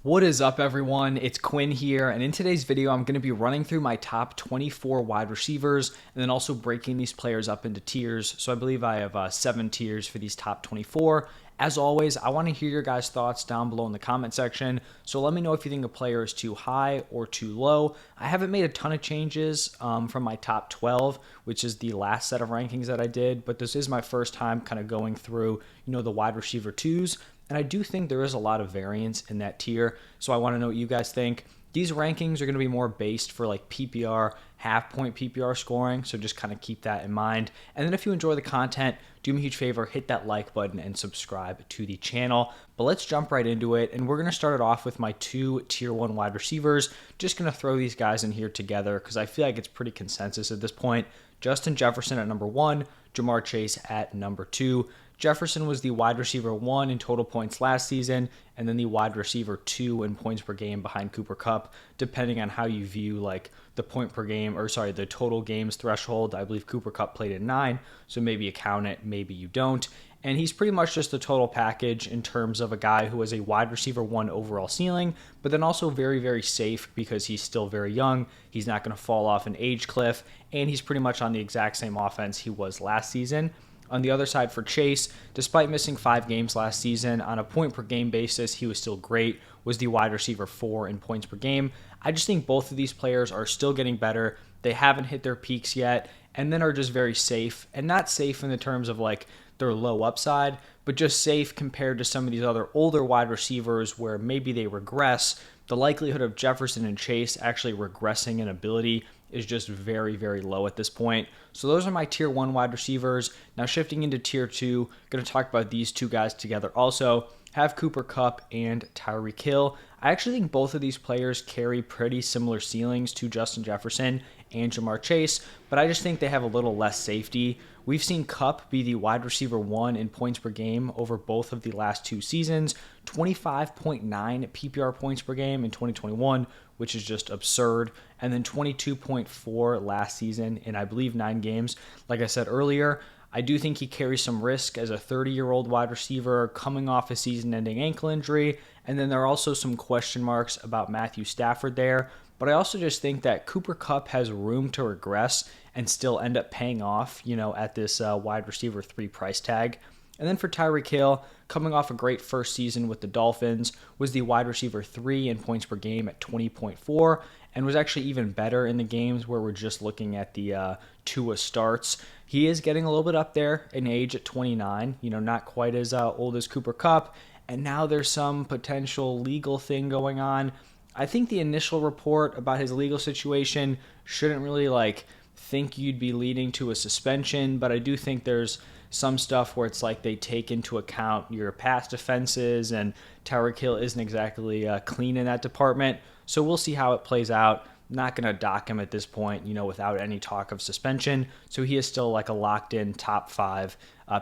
What is up, everyone? It's Quinn here, and in today's video, I'm going to be running through my top 24 wide receivers and then also breaking these players up into tiers. So I believe I have 7 tiers for these top 24. As always, I want to hear your guys' thoughts down below in the comment section. So let me know if you think a player is too high or too low. I haven't made a ton of changes from my top 12, which is the last set of rankings that I did, but this is my first time kind of going through, the wide receiver twos. And I do think there is a lot of variance in that tier. So I want to know what you guys think. These rankings are going to be more based for like PPR, half point PPR scoring. So just kind of keep that in mind. And then if you enjoy the content, do me a huge favor, hit that like button and subscribe to the channel. But let's jump right into it. And we're going to start it off with my 2 tier 1 wide receivers. Just going to throw these guys in here together because I feel like it's pretty consensus at this point. Justin Jefferson at number 1, Jamar Chase at number 2. Jefferson was the wide receiver 1 in total points last season, and then the wide receiver 2 in points per game behind Cooper Kupp, depending on how you view like the the total games threshold. I believe Cooper Kupp played at 9, so maybe you count it, maybe you don't. And he's pretty much just the total package in terms of a guy who has a wide receiver 1 overall ceiling, but then also very, very safe because he's still very young. He's not going to fall off an age cliff, and he's pretty much on the exact same offense he was last season. On the other side for Chase, despite missing 5 games last season, on a point per game basis, he was still great, was the wide receiver 4 in points per game. I just think both of these players are still getting better. They haven't hit their peaks yet, and then are just very safe, and not safe in the terms of like their low upside, but just safe compared to some of these other older wide receivers where maybe they regress. The likelihood of Jefferson and Chase actually regressing in ability is just very, very low at this point. So those are my tier 1 wide receivers. Now shifting into tier 2, going to talk about these two guys together also. Have Cooper Kupp and Tyreek Hill. I actually think both of these players carry pretty similar ceilings to Justin Jefferson and Jamar Chase, but I just think they have a little less safety. We've seen Kupp be the wide receiver 1 in points per game over both of the last 2 seasons, 25.9 PPR points per game in 2021, which is just absurd, and then 22.4 last season in, I believe, 9 games. Like I said earlier, I do think he carries some risk as a 30-year-old wide receiver coming off a season-ending ankle injury, and then there are also some question marks about Matthew Stafford there. But I also just think that Cooper Kupp has room to regress and still end up paying off, at this wide receiver 3 price tag. And then for Tyreek Hill, coming off a great first season with the Dolphins, was the wide receiver 3 in points per game at 20.4, and was actually even better in the games where we're just looking at the Tua starts. He is getting a little bit up there in age at 29, not quite as old as Cooper Kupp, and now there's some potential legal thing going on. I think the initial report about his legal situation shouldn't really think you'd be leading to a suspension, but I do think there's some stuff where it's like they take into account your past offenses, and Tyreek Hill isn't exactly clean in that department. So we'll see how it plays out. Not going to dock him at this point, without any talk of suspension. So he is still like a locked-in top 5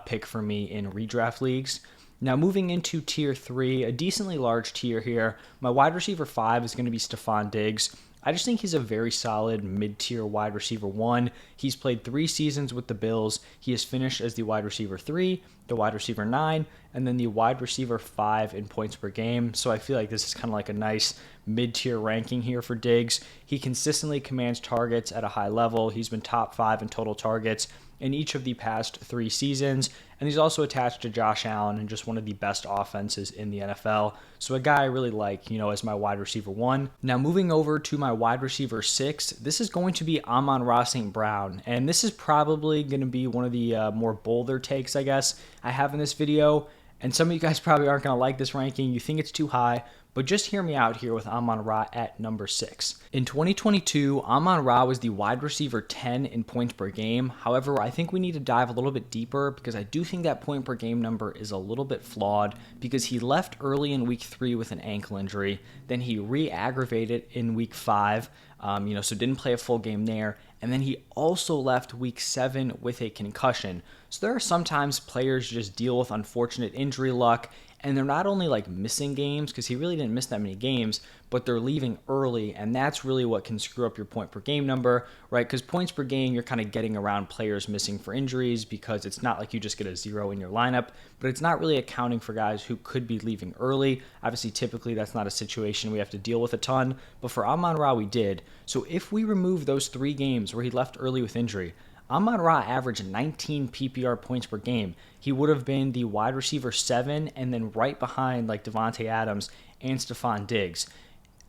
pick for me in redraft leagues. Now moving into tier 3, a decently large tier here. My wide receiver 5 is going to be Stephon Diggs. I just think he's a very solid mid-tier wide receiver 1. He's played 3 seasons with the Bills. He has finished as the wide receiver 3, the wide receiver 9, and then the wide receiver 5 in points per game. So I feel like this is kind of like a nice mid-tier ranking here for Diggs. He consistently commands targets at a high level. He's been top 5 in total targets in each of the past 3 seasons. And he's also attached to Josh Allen and just one of the best offenses in the NFL. So a guy I really like, as my wide receiver 1. Now moving over to my wide receiver 6, this is going to be Amon-Ra St. Brown. And this is probably going to be one of the more bolder takes, I guess, I have in this video. And some of you guys probably aren't going to like this ranking. You think it's too high. But just hear me out here with Amon-Ra at number 6. In 2022, Amon-Ra was the wide receiver 10 in points per game. However, I think we need to dive a little bit deeper because I do think that point per game number is a little bit flawed because he left early in week 3 with an ankle injury. Then he re-aggravated in week 5, so didn't play a full game there. And then he also left week 7 with a concussion. So there are sometimes players just deal with unfortunate injury luck, and they're not only like missing games, because he really didn't miss that many games, but they're leaving early, and that's really what can screw up your point per game number, right? Because points per game, you're kind of getting around players missing for injuries, because it's not like you just get a 0 in your lineup, but it's not really accounting for guys who could be leaving early. Obviously, typically that's not a situation we have to deal with a ton, but for Amon-Ra we did. So if we remove those 3 games where he left early with injury, Amon-Ra averaged 19 PPR points per game. He would have been the wide receiver 7, and then right behind like Devontae Adams and Stephon Diggs.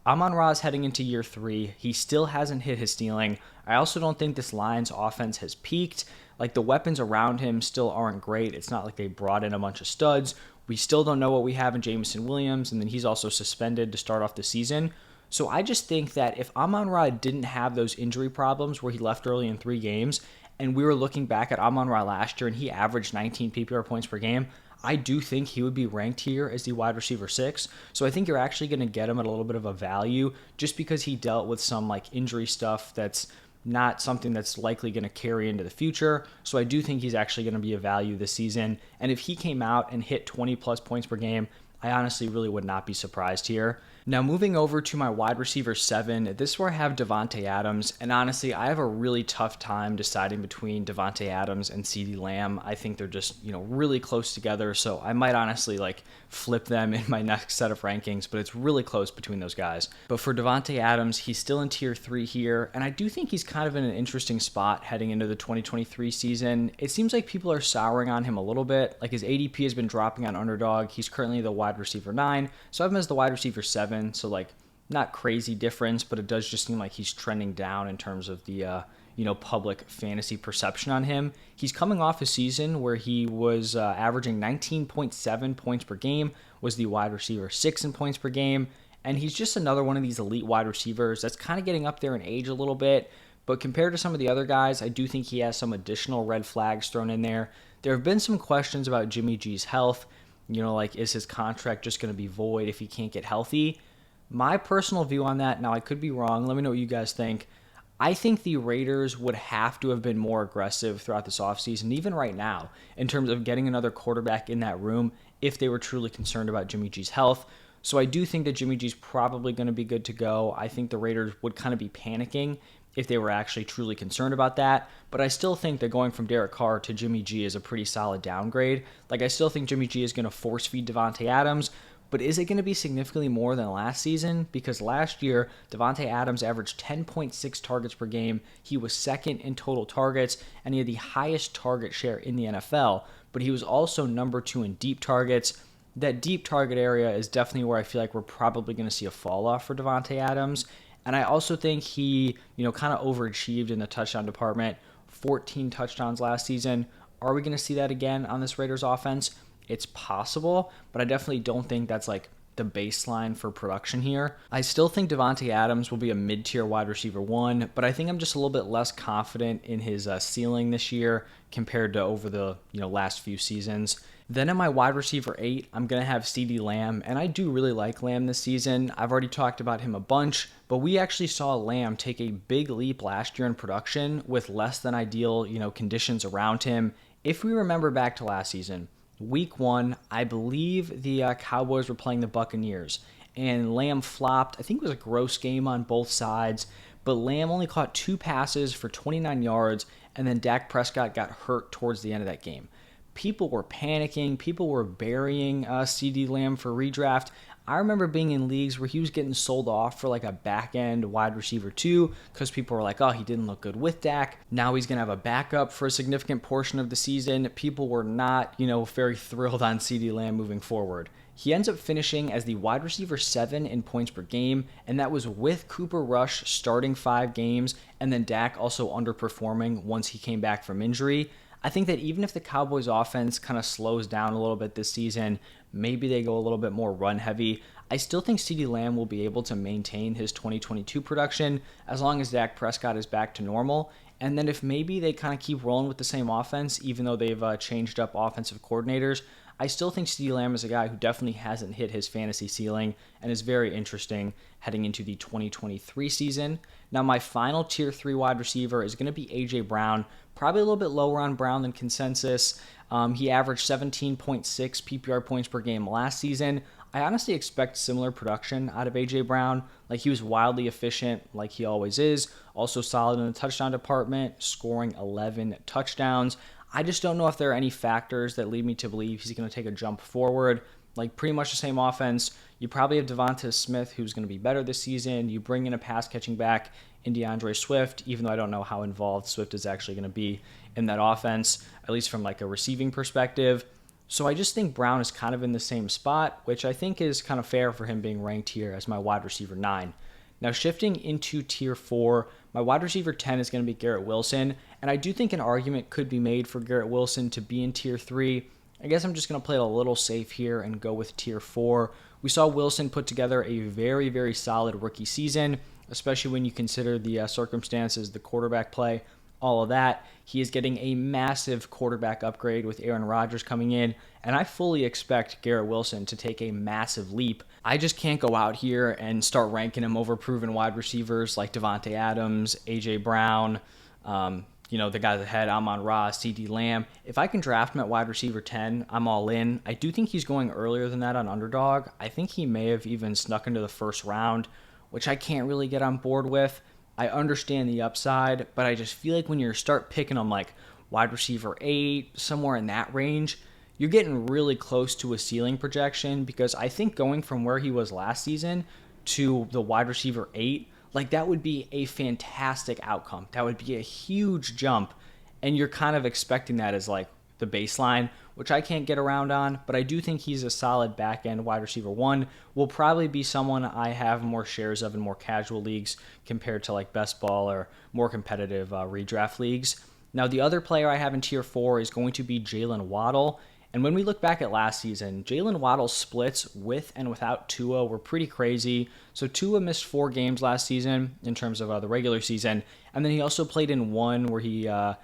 Amon-Ra is heading into year 3. He still hasn't hit his ceiling. I also don't think this Lions offense has peaked. Like, the weapons around him still aren't great. It's not like they brought in a bunch of studs. We still don't know what we have in Jameson Williams, and then he's also suspended to start off the season. So I just think that if Amon-Ra didn't have those injury problems where he left early in 3 games, and we were looking back at Amon-Ra last year and he averaged 19 PPR points per game, I do think he would be ranked here as the wide receiver 6. So I think you're actually going to get him at a little bit of a value just because he dealt with some like injury stuff that's not something that's likely going to carry into the future. So I do think he's actually going to be a value this season. And if he came out and hit 20 plus points per game, I honestly really would not be surprised here. Now, moving over to my wide receiver 7, this is where I have Davante Adams, and honestly, I have a really tough time deciding between Davante Adams and CeeDee Lamb. I think they're just, really close together, so I might honestly like flip them in my next set of rankings, but it's really close between those guys. But for Davante Adams, he's still in tier 3 here, and I do think he's kind of in an interesting spot heading into the 2023 season. It seems like people are souring on him a little bit. Like, his ADP has been dropping on Underdog. He's currently the wide receiver 9, so I have him as the wide receiver 7. So like, not crazy difference, but it does just seem like he's trending down in terms of the public fantasy perception on him. He's coming off a season where he was averaging 19.7 points per game, was the wide receiver 6 in points per game, and he's just another one of these elite wide receivers that's kind of getting up there in age a little bit. But compared to some of the other guys, I do think he has some additional red flags thrown in there. There have been some questions about Jimmy G's health. Like, is his contract just going to be void if he can't get healthy? My personal view on that, now I could be wrong, let me know what you guys think. I think the Raiders would have to have been more aggressive throughout this offseason, even right now, in terms of getting another quarterback in that room if they were truly concerned about Jimmy G's health. So I do think that Jimmy G's probably going to be good to go. I think the Raiders would kind of be panicking if they were actually truly concerned about that. But I still think that going from Derek Carr to Jimmy G is a pretty solid downgrade. Like, I still think Jimmy G is going to force feed Davante Adams, but is it going to be significantly more than last season? Because last year, Davante Adams averaged 10.6 targets per game. He was second in total targets, and he had the highest target share in the NFL. But he was also number 2 in deep targets. That deep target area is definitely where I feel like we're probably going to see a fall off for Davante Adams. And I also think he, kind of overachieved in the touchdown department. 14 touchdowns last season. Are we going to see that again on this Raiders offense? It's possible, but I definitely don't think that's like the baseline for production here. I still think Davante Adams will be a mid-tier wide receiver 1, but I think I'm just a little bit less confident in his ceiling this year compared to over the last few seasons. Then in my wide receiver 8, I'm going to have CeeDee Lamb, and I do really like Lamb this season. I've already talked about him a bunch, but we actually saw Lamb take a big leap last year in production with less than ideal, conditions around him. If we remember back to last season, Week 1, I believe the Cowboys were playing the Buccaneers, and Lamb flopped. I think it was a gross game on both sides, but Lamb only caught 2 passes for 29 yards, and then Dak Prescott got hurt towards the end of that game. People were panicking. People were burying CeeDee Lamb for redraft. I remember being in leagues where he was getting sold off for like a back-end wide receiver 2 because people were like, oh, he didn't look good with Dak. Now he's going to have a backup for a significant portion of the season. People were not, very thrilled on CeeDee Lamb moving forward. He ends up finishing as the wide receiver 7 in points per game, and that was with Cooper Rush starting 5 games and then Dak also underperforming once he came back from injury. I think that even if the Cowboys offense kind of slows down a little bit this season, maybe they go a little bit more run heavy, I still think CeeDee Lamb will be able to maintain his 2022 production as long as Dak Prescott is back to normal. And then if maybe they kind of keep rolling with the same offense, even though they've changed up offensive coordinators, I still think CeeDee Lamb is a guy who definitely hasn't hit his fantasy ceiling and is very interesting heading into the 2023 season. Now, my final tier 3 wide receiver is going to be A.J. Brown, probably a little bit lower on Brown than consensus. He averaged 17.6 PPR points per game last season. I honestly expect similar production out of A.J. Brown. Like, he was wildly efficient, like he always is. Also solid in the touchdown department, scoring 11 touchdowns. I just don't know if there are any factors that lead me to believe he's going to take a jump forward. Like, pretty much the same offense. You probably have Devonta Smith, who's going to be better this season. You bring in a pass-catching back in DeAndre Swift, even though I don't know how involved Swift is actually going to be in that offense, at least from like a receiving perspective. So I just think Brown is kind of in the same spot, which I think is kind of fair for him being ranked here as my wide receiver 9. Now, shifting into tier 4, my wide receiver 10 is going to be Garrett Wilson, and I do think an argument could be made for Garrett Wilson to be in tier 3. I guess I'm just going to play it a little safe here and go with tier 4. We saw Wilson put together a very, very solid rookie season, especially when you consider the circumstances, the quarterback play, all of that. He is getting a massive quarterback upgrade with Aaron Rodgers coming in, and I fully expect Garrett Wilson to take a massive leap. I just can't go out here and start ranking him over proven wide receivers like Devontae Adams, A.J. Brown, the guys ahead, Amon-Ra, CeeDee Lamb. If I can draft him at wide receiver 10, I'm all in. I do think he's going earlier than that on Underdog. I think he may have even snuck into the first round, which I can't really get on board with. I understand the upside, but I just feel like when you start picking them like wide receiver 8, somewhere in that range, you're getting really close to a ceiling projection, because I think going from where he was last season to the wide receiver 8, like that would be a fantastic outcome. That would be a huge jump, and you're kind of expecting that as like the baseline, which I can't get around on, but I do think he's a solid back-end wide receiver 1. Will probably be someone I have more shares of in more casual leagues compared to like best ball or more competitive redraft leagues. Now, the other player I have in tier 4 is going to be Jalen Waddle. And when we look back at last season, Jalen Waddle's splits with and without Tua were pretty crazy. So Tua missed 4 games last season in terms of the regular season. And then he also played in one where he, I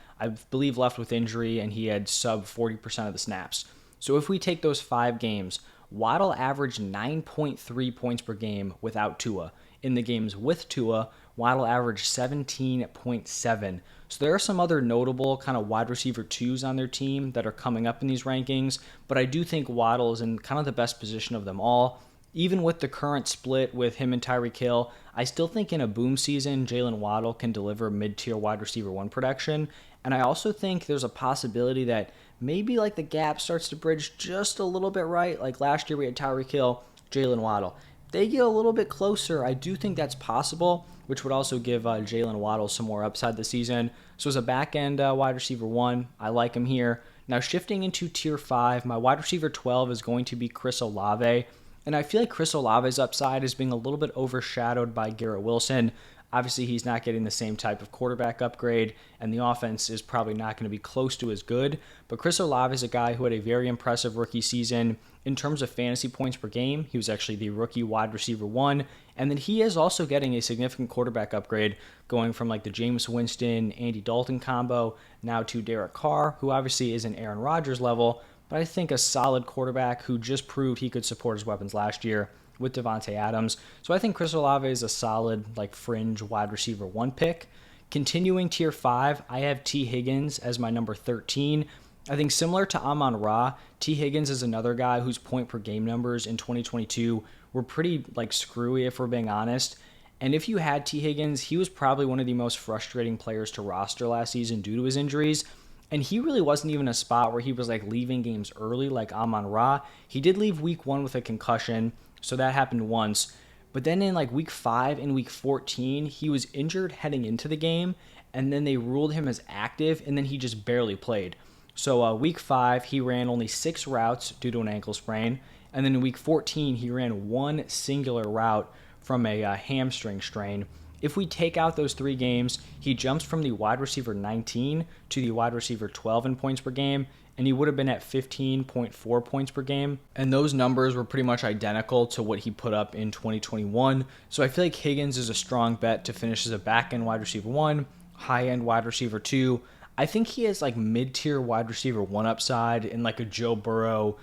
believe, left with injury, and he had sub 40% of the snaps. So if we take those 5 games, Waddle averaged 9.3 points per game without Tua. In the games with Tua, Waddle averaged 17.7. So there are some other notable kind of wide receiver 2s on their team that are coming up in these rankings, but I do think Waddle is in kind of the best position of them all. Even with the current split with him and Tyreek Hill, I still think in a boom season, Jalen Waddle can deliver mid-tier wide receiver 1 production. And I also think there's a possibility that maybe like the gap starts to bridge just a little bit, right? Like last year we had Tyreek Hill, Jalen Waddle. They get a little bit closer. I do think that's possible, which would also give Jalen Waddle some more upside this season. So as a back-end wide receiver 1, I like him here. Now shifting into tier 5, my wide receiver 12 is going to be Chris Olave. And I feel like Chris Olave's upside is being a little bit overshadowed by Garrett Wilson. Obviously, he's not getting the same type of quarterback upgrade, and the offense is probably not going to be close to as good. But Chris Olave is a guy who had a very impressive rookie season. In terms of fantasy points per game, he was actually the rookie wide receiver 1. And then he is also getting a significant quarterback upgrade, going from like the Jameis Winston, Andy Dalton combo, now to Derek Carr, who obviously is an Aaron Rodgers level, but I think a solid quarterback who just proved he could support his weapons last year with Devontae Adams. So I think Chris Olave is a solid like fringe wide receiver 1 pick. Continuing tier 5, I have T. Higgins as my number 13. I think similar to Amon-Ra, T. Higgins is another guy whose point per game numbers in 2022 were pretty like screwy, if we're being honest. And if you had T. Higgins, he was probably one of the most frustrating players to roster last season due to his injuries. And he really wasn't even a spot where he was like leaving games early like Amon-Ra. He did leave week 1 with a concussion, so that happened once. But then in like week 5 and week 14, he was injured heading into the game, and then they ruled him as active, and then he just barely played. So week 5, he ran only 6 routes due to an ankle sprain. And then in week 14, he ran 1 singular route from a hamstring strain. If we take out those 3 games, he jumps from the wide receiver 19 to the wide receiver 12 in points per game, and he would have been at 15.4 points per game. And those numbers were pretty much identical to what he put up in 2021. So I feel like Higgins is a strong bet to finish as a back-end wide receiver 1, high-end wide receiver 2. I think he has like mid-tier wide receiver 1 upside in like a Joe Burrow,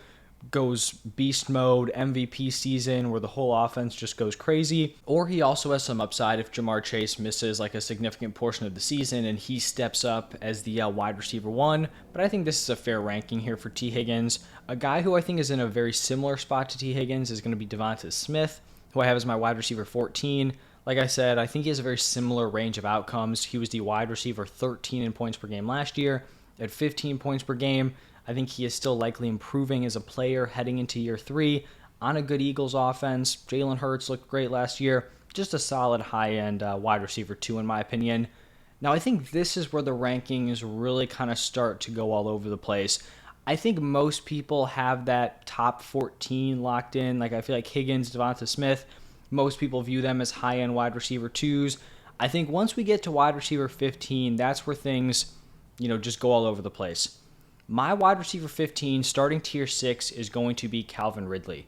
goes beast mode, MVP season, where the whole offense just goes crazy. Or he also has some upside if Jamar Chase misses like a significant portion of the season and he steps up as the wide receiver 1. But I think this is a fair ranking here for T. Higgins. A guy who I think is in a very similar spot to T. Higgins is going to be Devonta Smith, who I have as my wide receiver 14. Like I said, I think he has a very similar range of outcomes. He was the wide receiver 13 in points per game last year at 15 points per game. I think he is still likely improving as a player heading into year 3 on a good Eagles offense. Jalen Hurts looked great last year. Just a solid high-end wide receiver 2 in my opinion. Now I think this is where the rankings really kind of start to go all over the place. I think most people have that top 14 locked in. Like I feel like Higgins, Devonta Smith, most people view them as high-end wide receiver 2s. I think once we get to wide receiver 15, that's where things, just go all over the place. My wide receiver 15, starting tier 6, is going to be Calvin Ridley.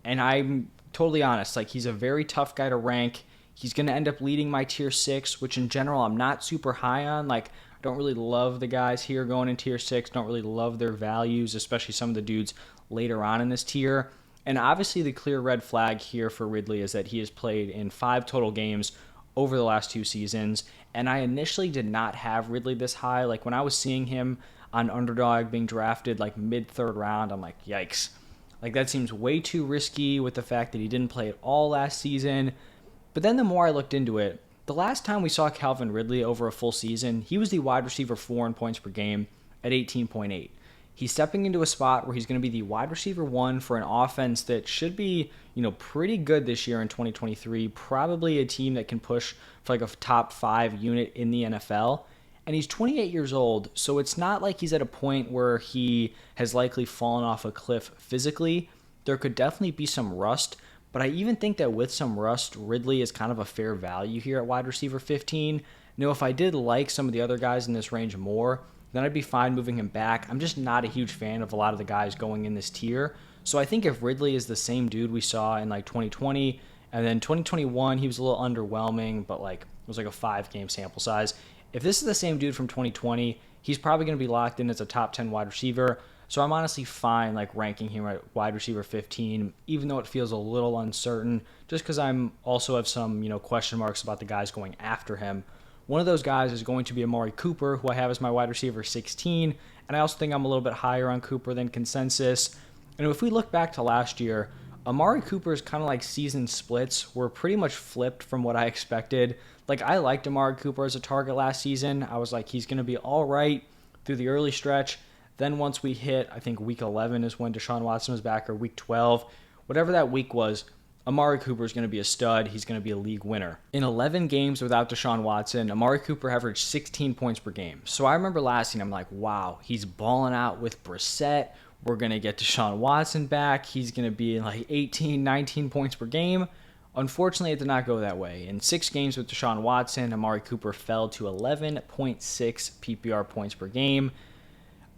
And I'm totally honest, like he's a very tough guy to rank. He's going to end up leading my tier 6, which in general I'm not super high on. Like I don't really love the guys here going in tier 6, don't really love their values, especially some of the dudes later on in this tier. And obviously the clear red flag here for Ridley is that he has played in 5 total games over the last 2 seasons. And I initially did not have Ridley this high. Like when I was seeing him on Underdog being drafted like mid-3rd round, I'm like, yikes. Like that seems way too risky with the fact that he didn't play at all last season. But then the more I looked into it, the last time we saw Calvin Ridley over a full season, he was the wide receiver 4 in points per game at 18.8. He's stepping into a spot where he's going to be the wide receiver 1 for an offense that should be, pretty good this year in 2023. Probably a team that can push for like a top 5 unit in the NFL. And he's 28 years old, so it's not like he's at a point where he has likely fallen off a cliff physically. There could definitely be some rust, but I even think that with some rust, Ridley is kind of a fair value here at wide receiver 15. Now, if I did like some of the other guys in this range more, then I'd be fine moving him back. I'm just not a huge fan of a lot of the guys going in this tier. So I think if Ridley is the same dude we saw in like 2020, and then 2021, he was a little underwhelming, but like it was like a 5-game sample size. If this is the same dude from 2020, he's probably going to be locked in as a top 10 wide receiver. So I'm honestly fine like ranking him at wide receiver 15, even though it feels a little uncertain, just because I'm also have some, question marks about the guys going after him. One of those guys is going to be Amari Cooper, who I have as my wide receiver 16. And I also think I'm a little bit higher on Cooper than consensus. And if we look back to last year, Amari Cooper's kind of like season splits were pretty much flipped from what I expected. Like I liked Amari Cooper as a target last season. I was like, he's going to be all right through the early stretch. Then once we hit, I think week 11 is when Deshaun Watson was back, or week 12, whatever that week was, Amari Cooper is going to be a stud. He's going to be a league winner. In 11 games without Deshaun Watson, Amari Cooper averaged 16 points per game. So I remember last season, I'm like, wow, he's balling out with Brissett. We're going to get Deshaun Watson back. He's going to be like 18, 19 points per game. Unfortunately, it did not go that way. In 6 games with Deshaun Watson, Amari Cooper fell to 11.6 PPR points per game.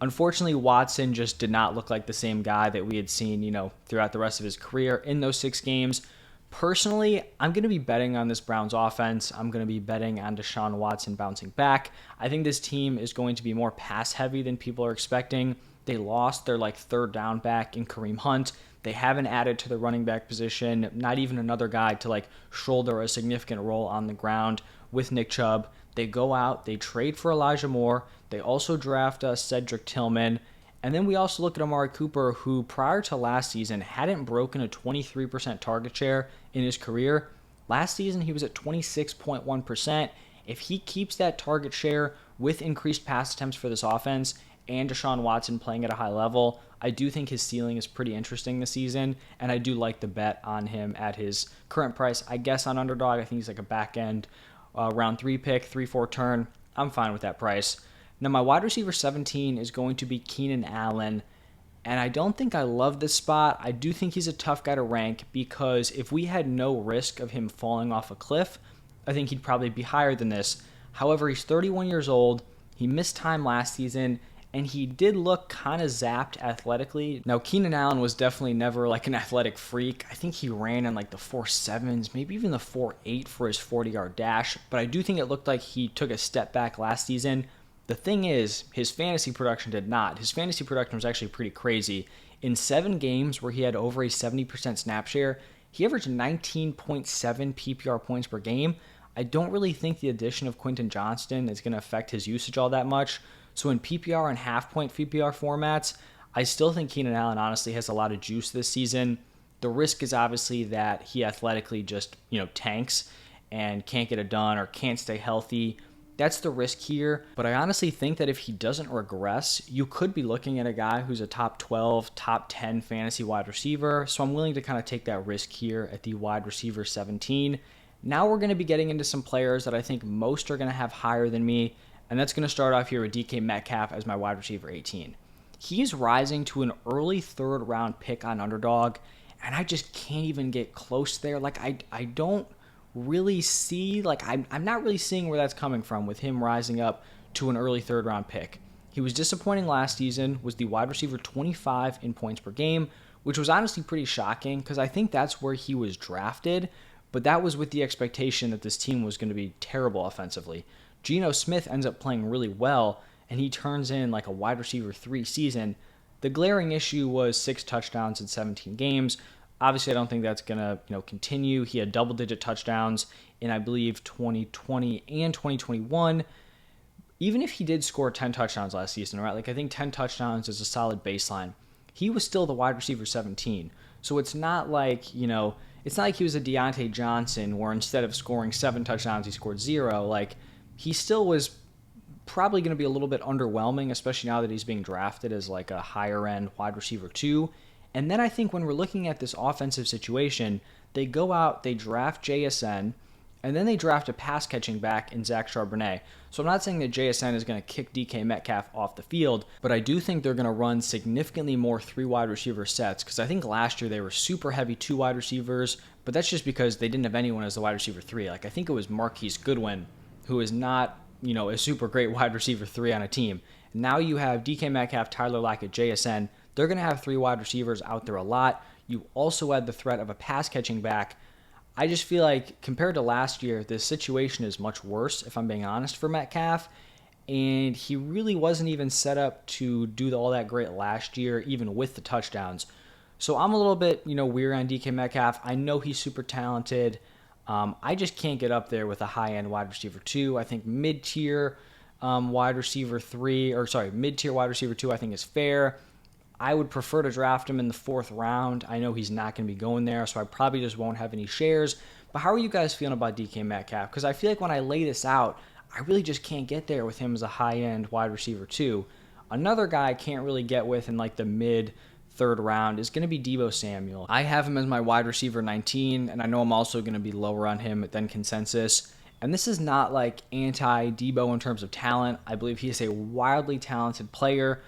Unfortunately, Watson just did not look like the same guy that we had seen, throughout the rest of his career in those 6 games. Personally, I'm going to be betting on this Browns offense. I'm going to be betting on Deshaun Watson bouncing back. I think this team is going to be more pass-heavy than people are expecting. They lost their 3rd down back in Kareem Hunt. They haven't added to the running back position, not even another guy to shoulder a significant role on the ground with Nick Chubb. They go out, they trade for Elijah Moore. They also draft Cedric Tillman. And then we also look at Amari Cooper, who prior to last season hadn't broken a 23% target share in his career. Last season, he was at 26.1%. If he keeps that target share with increased pass attempts for this offense and Deshaun Watson playing at a high level, I do think his ceiling is pretty interesting this season, and I do like the bet on him at his current price. I guess on Underdog, I think he's like a back-end round 3 pick, 3-4 turn. I'm fine with that price. Now, my wide receiver 17 is going to be Keenan Allen, and I don't think I love this spot. I do think he's a tough guy to rank because if we had no risk of him falling off a cliff, I think he'd probably be higher than this. However, he's 31 years old. He missed time last season, and he did look kind of zapped athletically. Now, Keenan Allen was definitely never like an athletic freak. I think he ran in like the 4.7s, maybe even the 4.8 for his 40-yard dash, but I do think it looked like he took a step back last season. The thing is, his fantasy production did not. His fantasy production was actually pretty crazy. In 7 games where he had over a 70% snap share, he averaged 19.7 PPR points per game. I don't really think the addition of Quentin Johnston is going to affect his usage all that much. So in PPR and half-point PPR formats, I still think Keenan Allen honestly has a lot of juice this season. The risk is obviously that he athletically just, tanks and can't get it done or can't stay healthy. That's the risk here. But I honestly think that if he doesn't regress, you could be looking at a guy who's a top 12, top 10 fantasy wide receiver. So I'm willing to kind of take that risk here at the wide receiver 17. Now we're going to be getting into some players that I think most are going to have higher than me. And that's going to start off here with DK Metcalf as my wide receiver 18. He's rising to an early 3rd round pick on Underdog, and I just can't even get close there. Like, I don't really see, I'm not really seeing where that's coming from with him rising up to an early 3rd round pick. He was disappointing last season, was the wide receiver 25 in points per game, which was honestly pretty shocking because I think that's where he was drafted, but that was with the expectation that this team was going to be terrible offensively. Geno Smith ends up playing really well, and he turns in like a wide receiver 3 season. The glaring issue was 6 touchdowns in 17 games. Obviously, I don't think that's going to continue. He had double-digit touchdowns in, I believe, 2020 and 2021. Even if he did score 10 touchdowns last season, right? I think 10 touchdowns is a solid baseline. He was still the wide receiver 17. So it's not like, it's not like he was a Deontay Johnson where instead of scoring 7 touchdowns, he scored 0. He still was probably going to be a little bit underwhelming, especially now that he's being drafted as like a higher end wide receiver 2. And then I think when we're looking at this offensive situation, they go out, they draft JSN, and then they draft a pass catching back in Zach Charbonnet. So I'm not saying that JSN is going to kick DK Metcalf off the field, but I do think they're going to run significantly more 3 wide receiver sets because I think last year they were super heavy 2 wide receivers, but that's just because they didn't have anyone as the wide receiver 3. I think it was Marquise Goodwin, who is not a super great wide receiver 3 on a team. Now you have DK Metcalf, Tyler Lockett, JSN. They're going to have 3 wide receivers out there a lot. You also add the threat of a pass catching back. I just feel like compared to last year, the situation is much worse, if I'm being honest, for Metcalf. And he really wasn't even set up to do all that great last year, even with the touchdowns. So I'm a little bit, weary on DK Metcalf. I know he's super talented. I just can't get up there with a high-end wide receiver 2. I think mid-tier wide receiver 2 I think is fair. I would prefer to draft him in the 4th round. I know he's not going to be going there, so I probably just won't have any shares. But how are you guys feeling about DK Metcalf? Because I feel like when I lay this out, I really just can't get there with him as a high-end wide receiver 2. Another guy I can't really get with in the mid-3rd round is going to be Deebo Samuel. I have him as my wide receiver 19, and I know I'm also going to be lower on him than consensus. And this is not anti-Deebo in terms of talent. I believe he is a wildly talented player,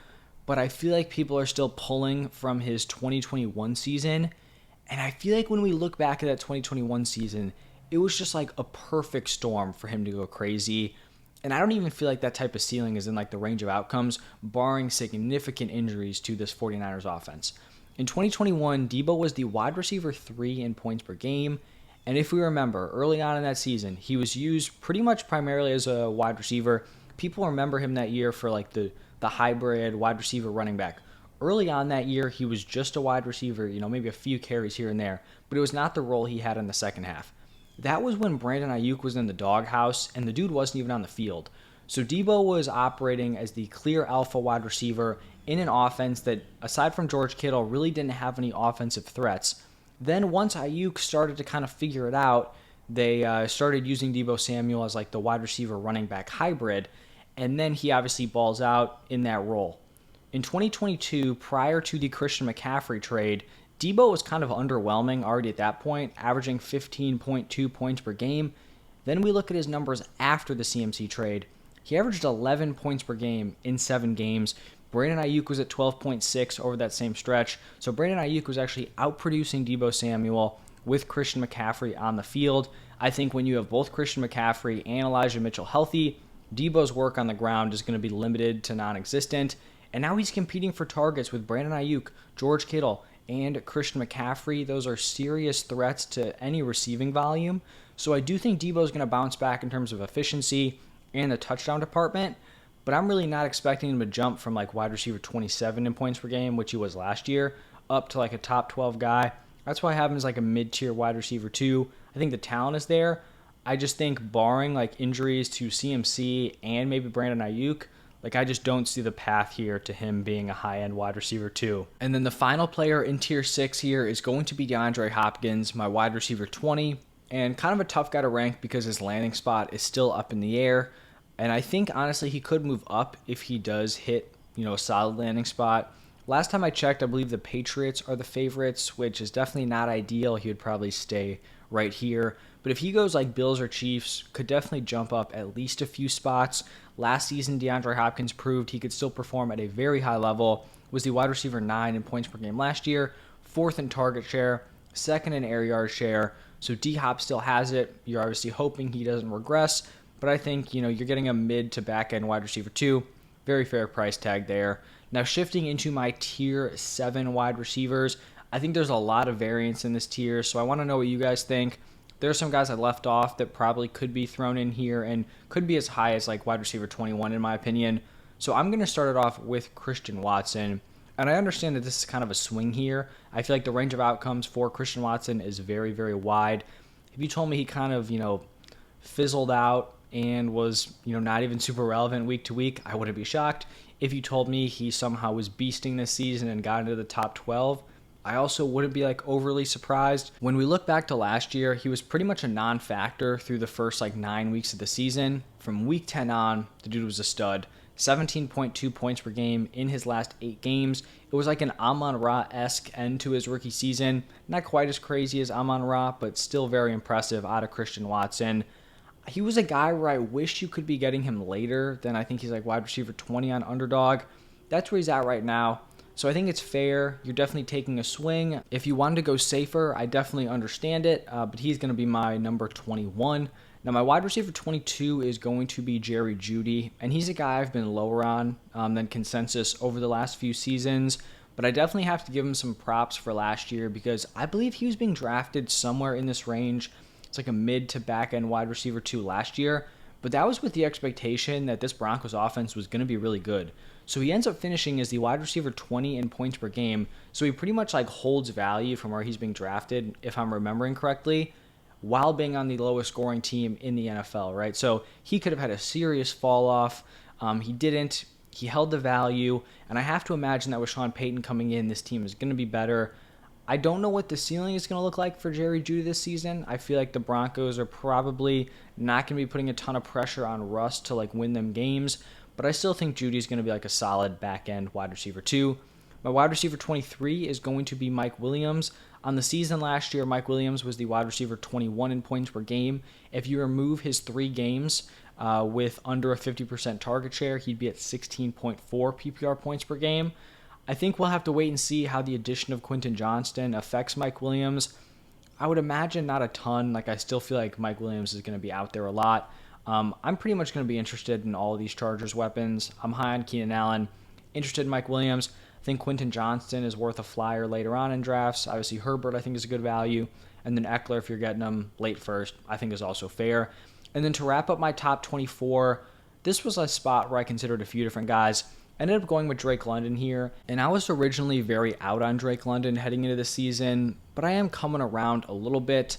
but I feel like people are still pulling from his 2021 season. And I feel like when we look back at that 2021 season, it was just a perfect storm for him to go crazy. And I don't even feel like that type of ceiling is in the range of outcomes, barring significant injuries to this 49ers offense. In 2021, Deebo was the wide receiver 3 in points per game. And if we remember, early on in that season, he was used pretty much primarily as a wide receiver. People remember him that year for the hybrid wide receiver running back. Early on that year, he was just a wide receiver, maybe a few carries here and there, but it was not the role he had in the second half. That was when Brandon Ayuk was in the doghouse, and the dude wasn't even on the field. So Deebo was operating as the clear alpha wide receiver in an offense that, aside from George Kittle, really didn't have any offensive threats. Then once Ayuk started to kind of figure it out, they started using Deebo Samuel as the wide receiver running back hybrid, and then he obviously balls out in that role. In 2022, prior to the Christian McCaffrey trade, Deebo was kind of underwhelming already at that point, averaging 15.2 points per game. Then we look at his numbers after the CMC trade. He averaged 11 points per game in 7 games. Brandon Ayuk was at 12.6 over that same stretch. So Brandon Ayuk was actually outproducing Deebo Samuel with Christian McCaffrey on the field. I think when you have both Christian McCaffrey and Elijah Mitchell healthy, Deebo's work on the ground is going to be limited to non-existent. And now he's competing for targets with Brandon Ayuk, George Kittle, and Christian McCaffrey. Those are serious threats to any receiving volume. So I do think Deebo's going to bounce back in terms of efficiency and the touchdown department. but I'm really not expecting him to jump from like wide receiver 27 in points per game, which he was last year, up to like a top 12 guy. That's why I have him as like a mid-tier wide receiver 2. I think the talent is there. I just think barring like injuries to CMC and maybe Brandon Ayuk, like I just don't see the path here to him being a high-end wide receiver 2. And then the final player in tier 6 here is going to be DeAndre Hopkins, my wide receiver 20, and kind of a tough guy to rank because his landing spot is still up in the air. And I think honestly he could move up if he does hit, a solid landing spot. Last time I checked, I believe the Patriots are the favorites, which is definitely not ideal. He would probably stay right here. But if he goes like Bills or Chiefs, could definitely jump up at least a few spots. Last season, DeAndre Hopkins proved he could still perform at a very high level. Was the wide receiver 9 in points per game last year, 4th in target share, 2nd in air yard share. So D-Hop still has it. You're obviously hoping he doesn't regress. But I think, you're getting a mid to back end wide receiver 2. Very fair price tag there. Now shifting into my tier 7 wide receivers, I think there's a lot of variance in this tier, so I want to know what you guys think. There are some guys I left off that probably could be thrown in here and could be as high as like wide receiver 21 in my opinion. So I'm going to start it off with Christian Watson. And I understand that this is kind of a swing here. I feel like the range of outcomes for Christian Watson is very, very wide. If you told me he kind of, fizzled out and was, not even super relevant week to week, I wouldn't be shocked. If you told me he somehow was beasting this season and got into the top 12, I also wouldn't be like overly surprised. When we look back to last year, he was pretty much a non-factor through the first like 9 weeks of the season. From week 10 on, the dude was a stud. 17.2 points per game in his last 8 games. It was like an Amon-Ra-esque end to his rookie season. Not quite as crazy as Amon-Ra, but still very impressive out of Christian Watson. He was a guy where I wish you could be getting him later than I think he's like wide receiver 20 on Underdog. That's where he's at right now. So I think it's fair. You're definitely taking a swing. If you wanted to go safer, I definitely understand it, but he's going to be my number 21. Now, my wide receiver 22 is going to be Jerry Jeudy, and he's a guy I've been lower on than consensus over the last few seasons, but I definitely have to give him some props for last year because I believe he was being drafted somewhere in this range. It's like a mid to back end wide receiver 2 last year, but that was with the expectation that this Broncos offense was going to be really good. So he ends up finishing as the wide receiver 20 in points per game. So he pretty much like holds value from where he's being drafted, if I'm remembering correctly, while being on the lowest scoring team in the NFL, right? So he could have had a serious fall off. He didn't. He held the value. And I have to imagine that with Sean Payton coming in, this team is going to be better. I don't know what the ceiling is going to look like for Jerry Jeudy this season. I feel like the Broncos are probably not going to be putting a ton of pressure on Russ to like win them games. But I still think Judy's going to be like a solid back-end wide receiver 2. My wide receiver 23 is going to be Mike Williams. On the season last year, Mike Williams was the wide receiver 21 in points per game. If you remove his 3 games with under a 50% target share, he'd be at 16.4 PPR points per game. I think we'll have to wait and see how the addition of Quentin Johnston affects Mike Williams. I would imagine not a ton. Like I still feel like Mike Williams is going to be out there a lot. I'm pretty much going to be interested in all of these Chargers weapons. I'm high on Keenan Allen, interested in Mike Williams. I think Quentin Johnston is worth a flyer later on in drafts. Obviously, Herbert, I think, is a good value. And then Eckler, if you're getting him late first, I think is also fair. And then to wrap up my top 24, this was a spot where I considered a few different guys. I ended up going with Drake London here. And I was originally very out on Drake London heading into the season, but I am coming around a little bit.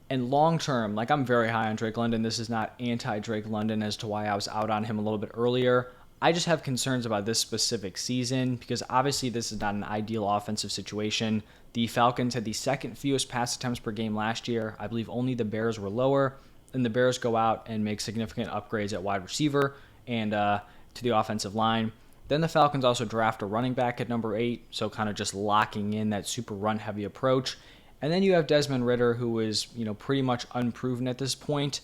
And long term, like I'm very high on Drake London. This is not anti-Drake London as to why I was out on him a little bit earlier. I just have concerns about this specific season because obviously this is not an ideal offensive situation. The Falcons had the second fewest pass attempts per game last year. I believe only the Bears were lower. And the Bears go out and make significant upgrades at wide receiver and to the offensive line. Then the Falcons also draft a running back at number 8, so kind of just locking in that super run-heavy approach. And then you have Desmond Ridder, who is, pretty much unproven at this point.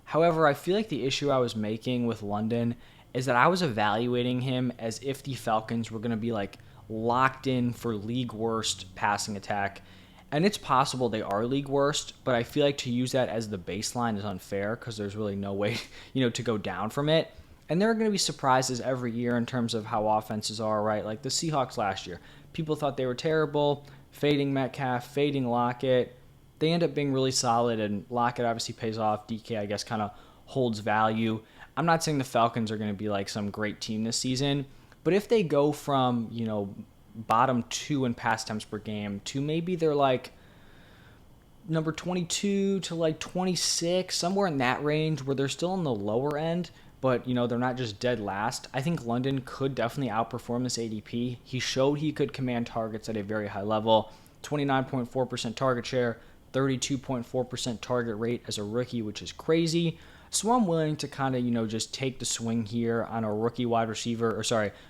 However, I feel like the issue I was making with London is that I was evaluating him as if the Falcons were going to be like locked in for league worst passing attack. And it's possible they are league worst, but I feel like to use that as the baseline is unfair because there's really no way, to go down from it. And there are going to be surprises every year in terms of how offenses are, right? Like the Seahawks last year. People thought they were terrible. Fading Metcalf, fading Lockett. They end up being really solid, and Lockett obviously pays off. DK, I guess, kind of holds value. I'm not saying the Falcons are going to be like some great team this season, but if they go from, bottom 2 in pass attempts per game to maybe they're like number 22 to like 26, somewhere in that range where they're still in the lower end, but they're not just dead last. I think London could definitely outperform this ADP. He showed he could command targets at a very high level. 29.4% target share, 32.4% target rate as a rookie, which is crazy. So I'm willing to kind of, just take the swing here on a rookie wide receiver,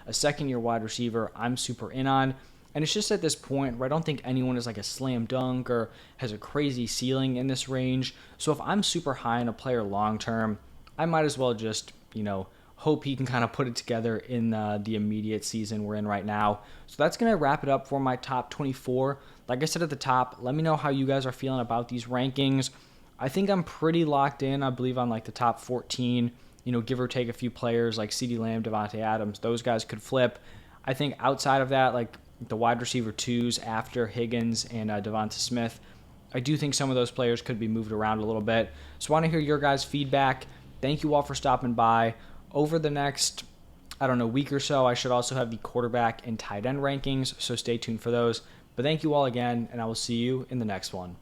a second-year wide receiver I'm super in on. And it's just at this point where I don't think anyone is like a slam dunk or has a crazy ceiling in this range. So if I'm super high on a player long-term, I might as well just, hope he can kind of put it together in the immediate season we're in right now. So that's going to wrap it up for my top 24. Like I said at the top, let me know how you guys are feeling about these rankings. I think I'm pretty locked in. I believe on like the top 14, give or take a few players like CeeDee Lamb, Devontae Adams. Those guys could flip. I think outside of that, like the wide receiver 2s after Higgins and Devonta Smith, I do think some of those players could be moved around a little bit. So I want to hear your guys' feedback. Thank you all for stopping by. Over the next, week or so, I should also have the quarterback and tight end rankings, so stay tuned for those. But thank you all again, and I will see you in the next one.